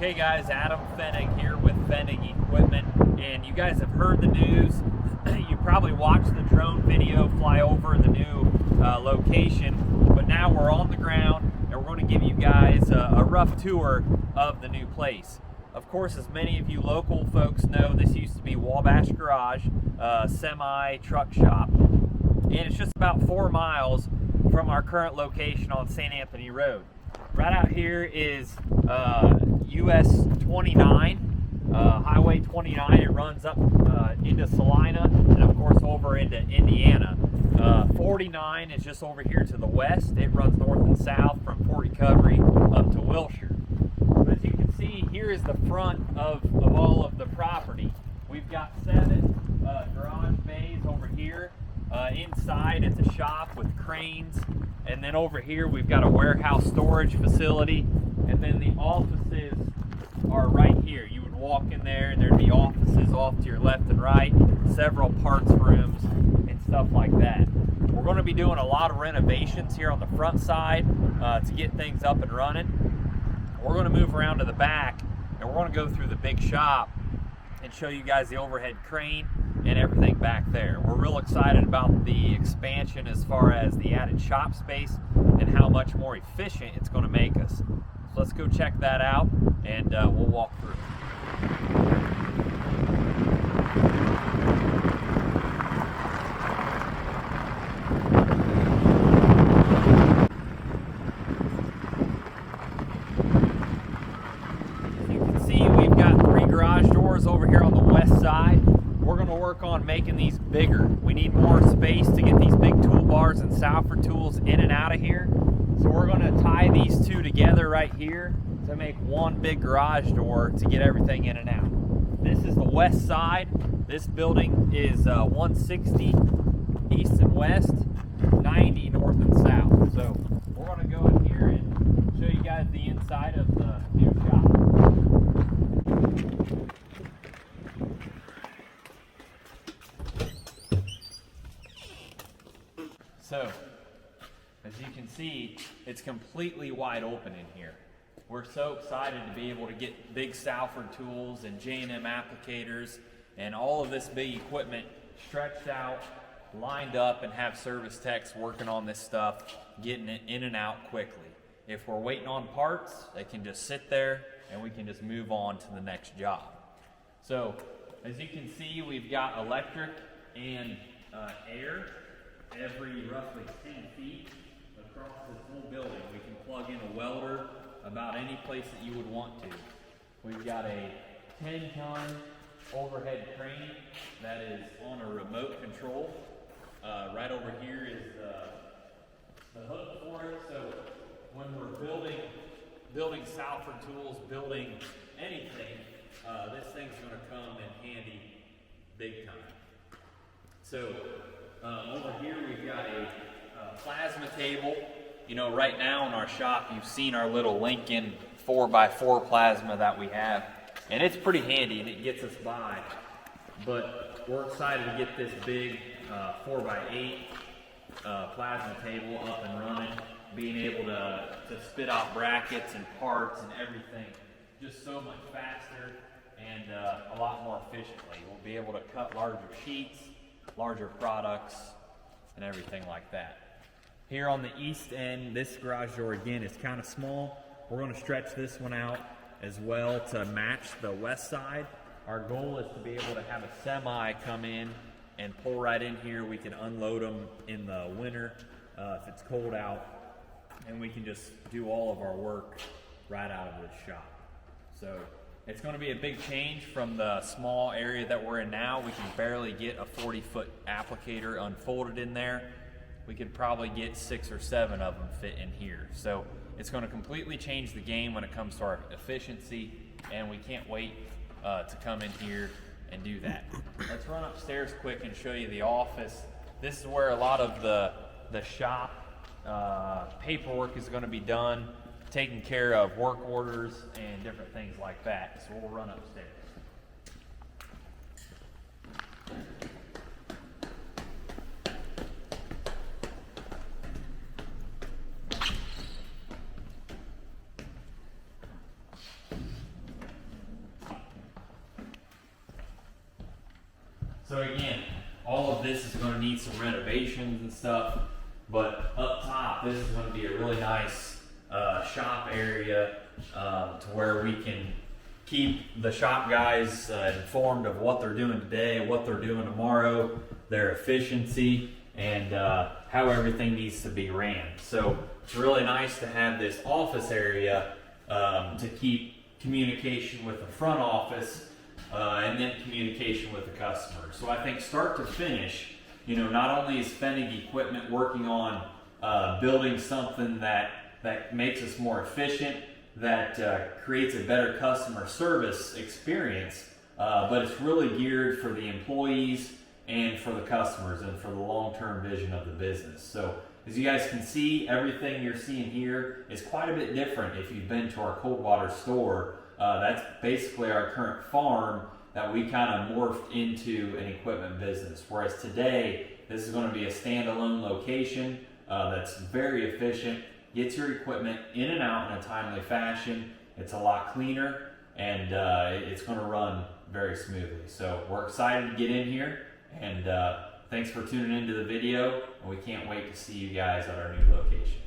Okay guys, Adam Fennig here with Fennig Equipment, and you guys have heard the news. You probably watched the drone video fly over the new location, but now we're on the ground and we're going to give you guys a rough tour of the new place. Of course, as many of you local folks know, this used to be Wabash Garage, semi-truck shop, and it's just about 4 miles from our current location on St. Anthony Road. Right out here is US 29, Highway 29. It runs up into Salina and of course over into Indiana. 49 is just over here to the west. It runs north and south from Port Recovery up to Wilshire. But as you can see, here is the front of all of the property. We've got 7 garage bays over here. Inside it's a shop with cranes, and then over here we've got a warehouse storage facility, and then the offices are right here. You would walk in there and there'd be offices off to your left and right, several parts rooms and stuff like that. We're going to be doing a lot of renovations here on the front side to get things up and running. We're going to move around to the back and we're going to go through the big shop and show you guys the overhead crane and everything back there. We're real excited about the expansion as far as the added shop space and how much more efficient it's going to make us. So let's go check that out and we'll walk through. As you can see, we've got 3 garage doors over here on the west side. We're going to work on making these bigger. We need more space to get these big toolbars and Salford tools in and out of here. So we're going to tie these 2 together right here to make one big garage door to get everything in and out. This is the west side. This building is 160 east and west, 90 north and south. So we're going to go in here and show you guys the inside of the new shop. So, as you can see, it's completely wide open in here. We're so excited to be able to get big Salford tools and J&M applicators and all of this big equipment stretched out, lined up, and have service techs working on this stuff, getting it in and out quickly. If we're waiting on parts, they can just sit there and we can just move on to the next job. So, as you can see, we've got electric and air every roughly 10 feet across this whole building. We can plug in a welder about any place that you would want to. We've got a 10-ton overhead crane that is on a remote control. Right over here is the hook for it. So when we're building Salford tools, building anything, this thing's going to come in handy big time. So over here we've got a plasma table. You know, right now in our shop you've seen our little Lincoln 4x4 plasma that we have, and it's pretty handy and it gets us by. But we're excited to get this big 4x8 plasma table up and running, being able to spit out brackets and parts and everything just so much faster and a lot more efficiently. We'll be able to cut larger sheets, larger products, and everything like that. Here on the east end, this garage door again is kind of small. We're going to stretch this one out as well to match the west side. Our goal is to be able to have a semi come in and pull right in here. We can unload them in the winter if it's cold out, and we can just do all of our work right out of this shop. So it's going to be a big change from the small area that we're in now. We can barely get a 40-foot applicator unfolded in there. We could probably get 6 or 7 of them fit in here. So it's going to completely change the game when it comes to our efficiency, and we can't wait to come in here and do that. Let's run upstairs quick and show you the office. This is where a lot of the shop paperwork is going to be done, taking care of work orders and different things like that. So we'll run upstairs. So again, all of this is going to need some renovations and stuff, but up top, this is going to be a really nice shop area to where we can keep the shop guys informed of what they're doing today, what they're doing tomorrow, their efficiency, and how everything needs to be ran. So it's really nice to have this office area to keep communication with the front office and then communication with the customer. So I think start to finish, you know, not only is Pfennig Equipment working on building something that makes us more efficient, that creates a better customer service experience, but it's really geared for the employees and for the customers and for the long-term vision of the business. So as you guys can see, everything you're seeing here is quite a bit different if you've been to our cold water store. That's basically our current farm that we kind of morphed into an equipment business. Whereas today, this is going to be a standalone location that's very efficient, gets your equipment in and out in a timely fashion. It's a lot cleaner, and it's going to run very smoothly. So we're excited to get in here, and thanks for tuning into the video, and we can't wait to see you guys at our new location.